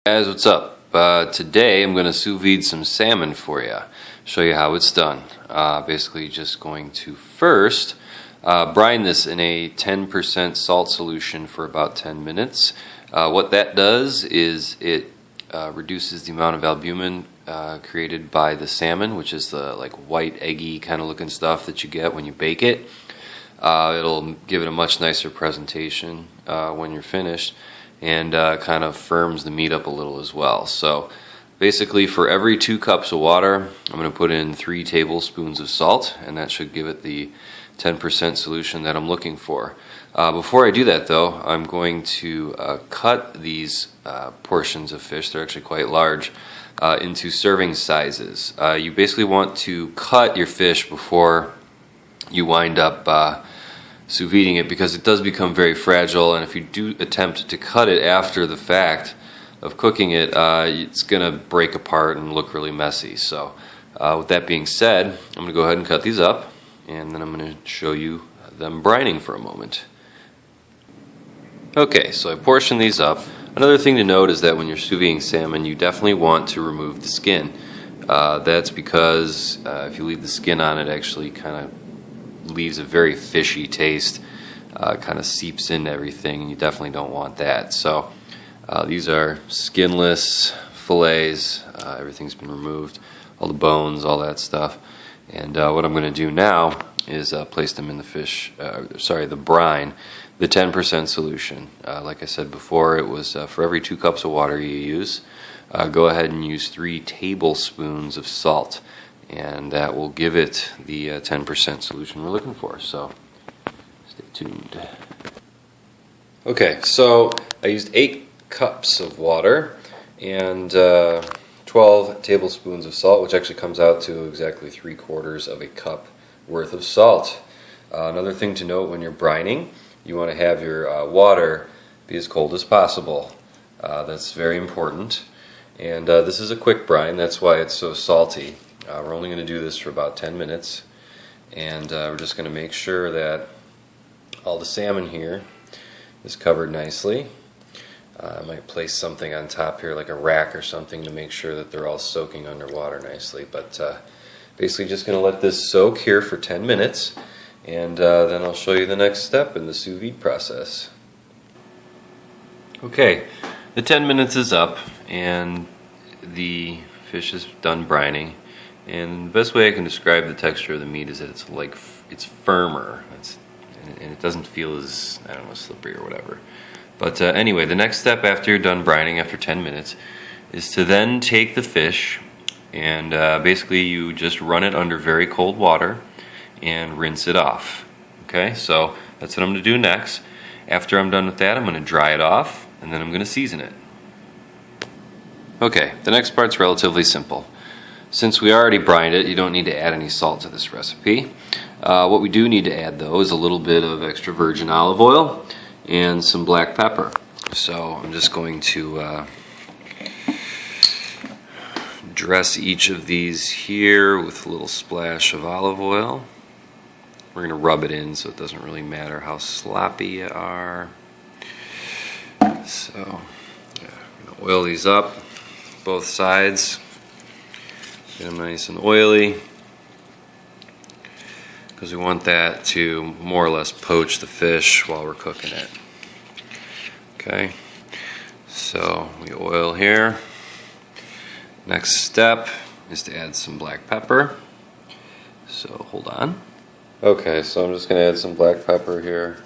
Guys, what's up? Today I'm going to sous vide some salmon for you. Show you how it's done. Basically just going to first brine this in a 10% salt solution for about 10 minutes. What that does is it reduces the amount of albumin created by the salmon, which is the like white eggy kind of looking stuff that you get when you bake it. It'll give it a much nicer presentation when you're finished, and kind of firms the meat up a little as well. So basically for every 2 cups of water I'm going to put in 3 tablespoons of salt, and that should give it the 10% solution that I'm looking for. Before I do that though, I'm going to cut these portions of fish, they're actually quite large, into serving sizes. You basically want to cut your fish before you wind up sous videing it, because it does become very fragile, and if you do attempt to cut it after the fact of cooking it, it's going to break apart and look really messy. So with that being said, I'm going to go ahead and cut these up, and then I'm going to show you them brining for a moment. Okay, so I portioned these up. Another thing to note is that when you're sous videing salmon, you definitely want to remove the skin. That's because if you leave the skin on, it actually kind of leaves a very fishy taste, kind of seeps into everything, and you definitely don't want that. So these are skinless fillets, everything's been removed, all the bones, all that stuff. And what I'm going to do now is place them in the brine, the 10% solution. Like I said before, it was for every 2 cups of water you use, go ahead and use 3 tablespoons of salt, and that will give it the 10% solution we're looking for. So stay tuned. Okay, so I used 8 cups of water and 12 tablespoons of salt, which actually comes out to exactly 3/4 of a cup worth of salt. Another thing to note when you're brining, you want to have your water be as cold as possible. That's very important. And this is a quick brine, that's why it's so salty. We're only going to do this for about 10 minutes, and we're just going to make sure that all the salmon here is covered nicely. I might place something on top here, like a rack or something, to make sure that they're all soaking underwater nicely. But basically just going to let this soak here for 10 minutes, and then I'll show you the next step in the sous vide process. Okay, the 10 minutes is up, and the fish is done brining. And the best way I can describe the texture of the meat is that it's firmer, and it doesn't feel as, I don't know, slippery or whatever. But anyway, the next step after you're done brining after 10 minutes is to then take the fish, and basically you just run it under very cold water and rinse it off. Okay, so that's what I'm going to do next. After I'm done with that, I'm going to dry it off, and then I'm going to season it. Okay, the next part's relatively simple. Since we already brined it, you don't need to add any salt to this recipe. What we do need to add though is a little bit of extra virgin olive oil and some black pepper. So I'm just going to dress each of these here with a little splash of olive oil. We're going to rub it in so it doesn't really matter how sloppy you are. So yeah, I'm going to oil these up, both sides. Get them nice and oily, because we want that to more or less poach the fish while we're cooking it. Okay, so we oil here. Next step is to add some black pepper. So hold on. Okay, so I'm just going to add some black pepper here.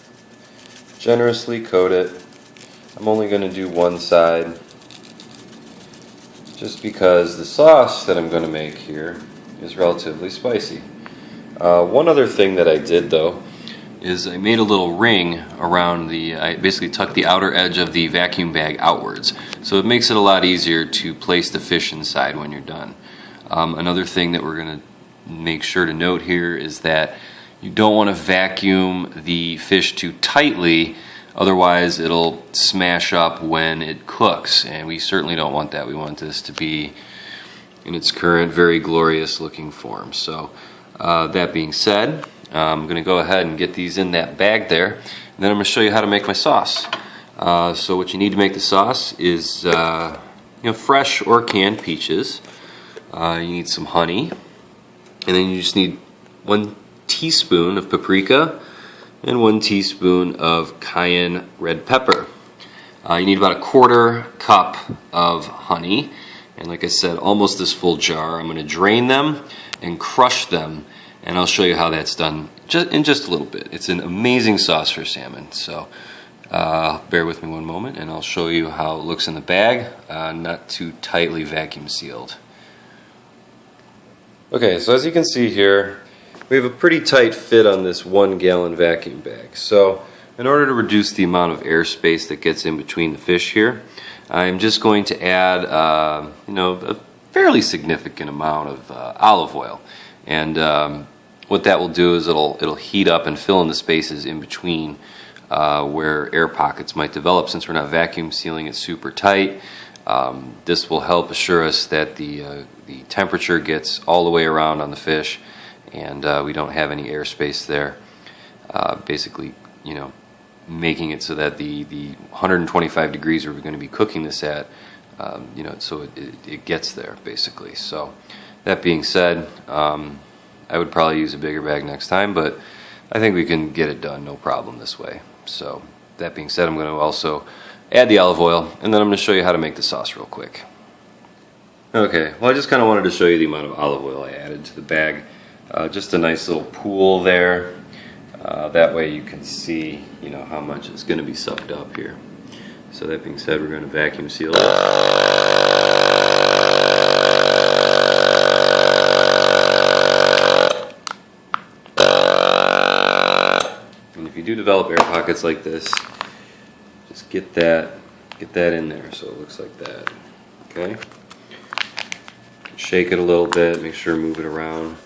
Generously coat it. I'm only going to do one side, just because the sauce that I'm going to make here is relatively spicy. One other thing that I did though is I made a little ring around I basically tucked the outer edge of the vacuum bag outwards, so it makes it a lot easier to place the fish inside when you're done. Another thing that we're going to make sure to note here is that you don't want to vacuum the fish too tightly, otherwise it'll smash up when it cooks, and we certainly don't want that. We want this to be in its current very glorious looking form. So that being said, I'm going to go ahead and get these in that bag there, and then I'm going to show you how to make my sauce. So what you need to make the sauce is fresh or canned peaches. You need some honey, and then you just need 1 teaspoon of paprika and 1 teaspoon of cayenne red pepper. You need about 1/4 cup of honey, and like I said, almost this full jar. I'm going to drain them and crush them, and I'll show you how that's done in just a little bit. It's an amazing sauce for salmon, so bear with me one moment and I'll show you how it looks in the bag, not too tightly vacuum sealed. Okay, so as you can see here, we have a pretty tight fit on this 1 gallon vacuum bag. So in order to reduce the amount of airspace that gets in between the fish here, I'm just going to add a fairly significant amount of olive oil. And what that will do is it'll heat up and fill in the spaces in between where air pockets might develop. Since we're not vacuum sealing it super tight, this will help assure us that the temperature gets all the way around on the fish, and we don't have any airspace there. Basically, making it so that the 125 degrees where we're going to be cooking this at, so it gets there basically. So that being said, I would probably use a bigger bag next time, but I think we can get it done no problem this way. So that being said, I'm going to also add the olive oil, and then I'm going to show you how to make the sauce real quick. Okay, well, I just kind of wanted to show you the amount of olive oil I added to the bag. Just a nice little pool there. That way you can see, how much is going to be sucked up here. So that being said, we're going to vacuum seal it. And if you do develop air pockets like this, just get that in there so it looks like that. Okay. Shake it a little bit, make sure to move it around.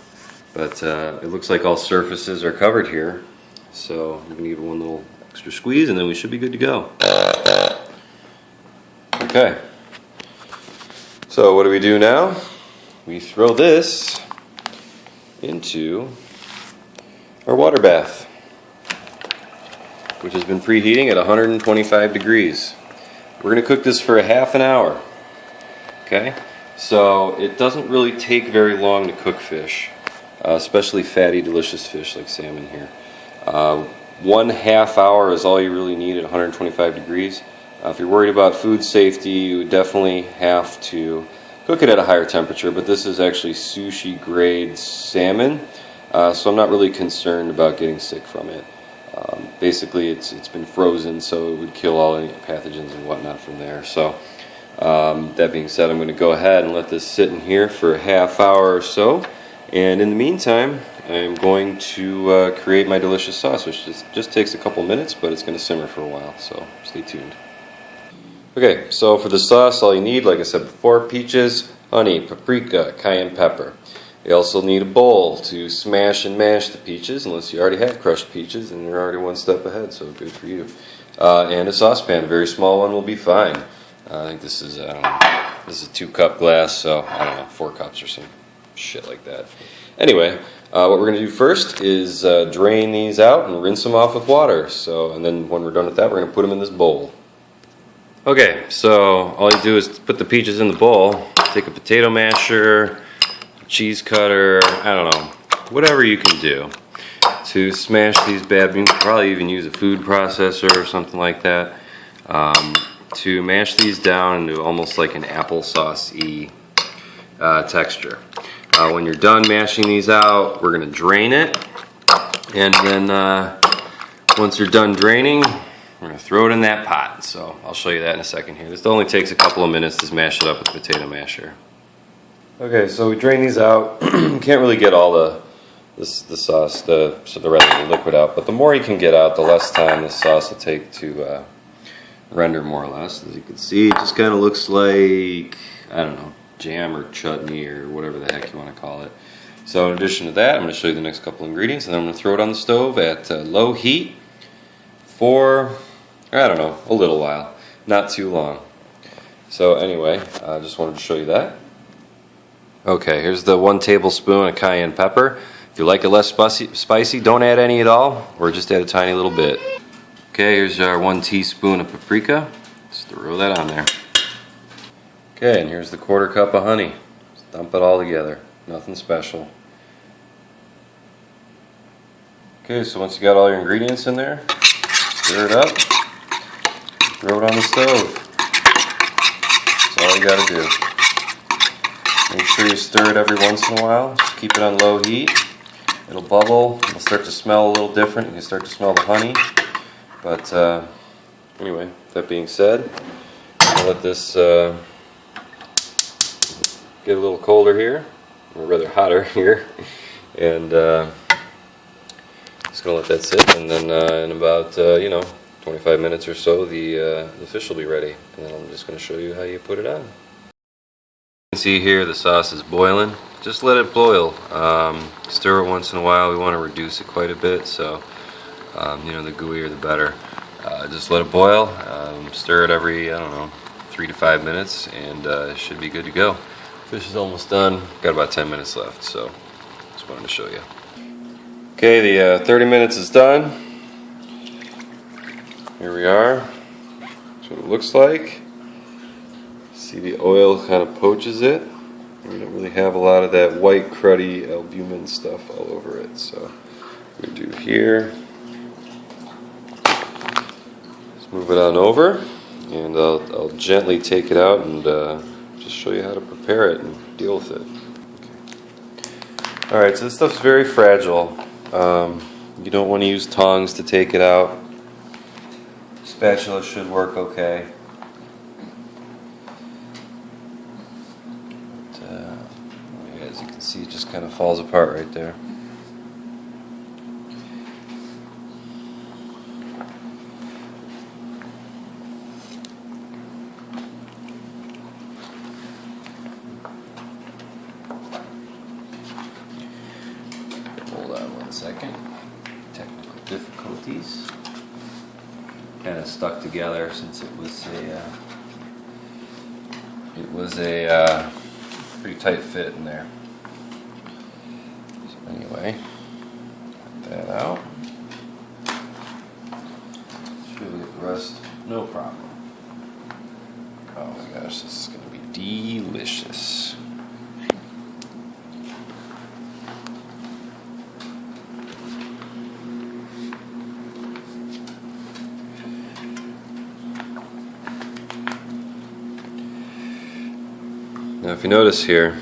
But it looks like all surfaces are covered here. So I'm going to give it one little extra squeeze and then we should be good to go. Okay. So what do we do now? We throw this into our water bath, which has been preheating at 125 degrees. We're going to cook this for a ½ an hour. Okay? So it doesn't really take very long to cook fish, especially fatty, delicious fish like salmon here. 1/2 hour is all you really need at 125 degrees. If you're worried about food safety, you would definitely have to cook it at a higher temperature, but this is actually sushi grade salmon, so I'm not really concerned about getting sick from it. Basically it's been frozen, so it would kill all any pathogens and whatnot from there. So that being said, I'm going to go ahead and let this sit in here for a ½ hour or so, and in the meantime I'm going to create my delicious sauce, which just takes a couple minutes, but it's going to simmer for a while, so stay tuned. Okay, so for the sauce, all you need, like I said before, peaches, honey, paprika, cayenne pepper. You also need a bowl to smash and mash the peaches, unless you already have crushed peaches and you're already one step ahead, so good for you. And a saucepan, a very small one will be fine. I think this is, this is a 2-cup glass, so I don't know, 4 cups or some shit like that. Anyway, what we're going to do first is drain these out and rinse them off with water. So, and then when we're done with that, we're going to put them in this bowl. Okay, so all you do is put the peaches in the bowl, take a potato masher, cheese cutter, I don't know, whatever you can do to smash these bad. You can probably even use a food processor or something like that to mash these down into almost like an applesauce-y texture. When you're done mashing these out, we're going to drain it, and then once you're done draining, we're going to throw it in that pot. So I'll show you that in a second here. This only takes a couple of minutes to mash it up with the potato masher. Okay, so we drain these out. You can't really get all the sauce, the liquid out, but the more you can get out, the less time the sauce will take to render, more or less. As you can see, it just kind of looks like, I don't know, jam or chutney or whatever the heck you want to call it. So in addition to that, I'm going to show you the next couple ingredients, and then I'm going to throw it on the stove at low heat for, I don't know, a little while, not too long. So anyway, I just wanted to show you that. Okay, here's the 1 tablespoon of cayenne pepper. If you like it less spicy, don't add any at all, or just add a tiny little bit. Okay, here's our 1 teaspoon of paprika. Just throw that on there. Okay, and here's the 1/4 cup of honey. Just dump it all together. Nothing special. Okay, so once you got all your ingredients in there, stir it up, throw it on the stove. That's all you gotta do. Make sure you stir it every once in a while. Just keep it on low heat. It'll bubble. It'll start to smell a little different. You can start to smell the honey. But anyway, that being said, I'll let this get a little colder here, or rather hotter here, and just gonna let that sit. And then in about 25 minutes or so, the fish will be ready. And then I'm just gonna show you how you put it on. You can see here the sauce is boiling. Just let it boil. Stir it once in a while. We want to reduce it quite a bit, so the gooier the better. Just let it boil. Stir it every 3 to 5 minutes, and it should be good to go. Fish is almost done. Got about 10 minutes left, so just wanted to show you. Okay, the 30 minutes is done. Here we are. That's what it looks like. See, the oil kind of poaches it. We don't really have a lot of that white cruddy albumin stuff all over it. So what we do here, just move it on over, and I'll gently take it out and just show you how to prepare it and deal with it. Okay. Alright, so this stuff's very fragile. You don't want to use tongs to take it out. Spatula should work okay. As you can see, it just kind of falls apart right there. Hold on one second. Technical difficulties. Kind of stuck together since it was a pretty tight fit in there. So anyway, cut that out. Should we get the rest? No problem. Oh my gosh, this is going to be delicious. Now if you notice here,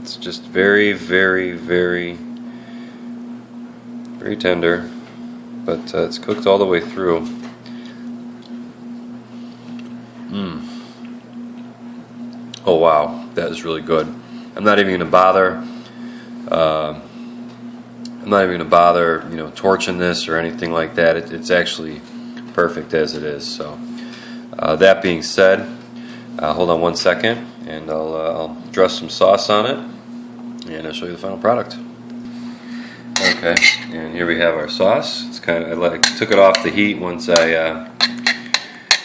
it's just very, very, very, very tender, but it's cooked all the way through. Oh wow, that is really good. I'm not even going to bother. Torching this or anything like that. It's actually perfect as it is. So that being said, hold on one second, and I'll dress some sauce on it, and I'll show you the final product. Okay, and here we have our sauce. It's kind of I took it off the heat once I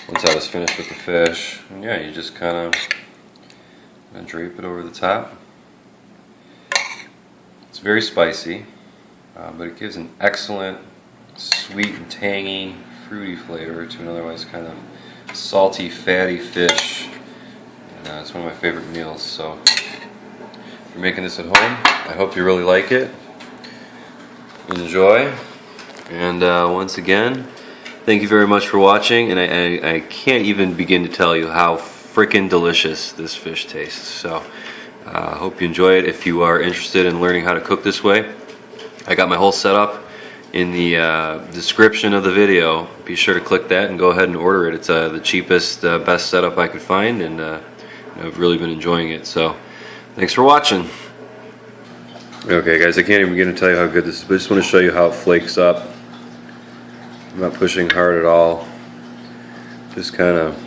was finished with the fish. And yeah, you just kind of drape it over the top. It's very spicy, but it gives an excellent sweet and tangy, fruity flavor to an otherwise kind of salty, fatty fish. And it's one of my favorite meals. So if you're making this at home, I hope you really like it. Enjoy. And once again, thank you very much for watching. And I can't even begin to tell you how freaking delicious this fish tastes. So I hope you enjoy it. If you are interested in learning how to cook this way, I got my whole setup in the description of the video. Be sure to click that and go ahead and order it. It's the cheapest, best setup I could find, and I've really been enjoying it. So thanks for watching. Okay guys, I can't even begin to tell you how good this is, but I just want to show you how it flakes up. I'm not pushing hard at all. Just kind of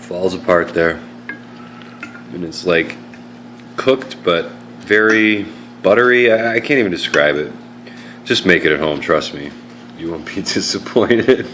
falls apart there. And it's like cooked but very buttery. I can't even describe it. Just make it at home, trust me. You won't be disappointed.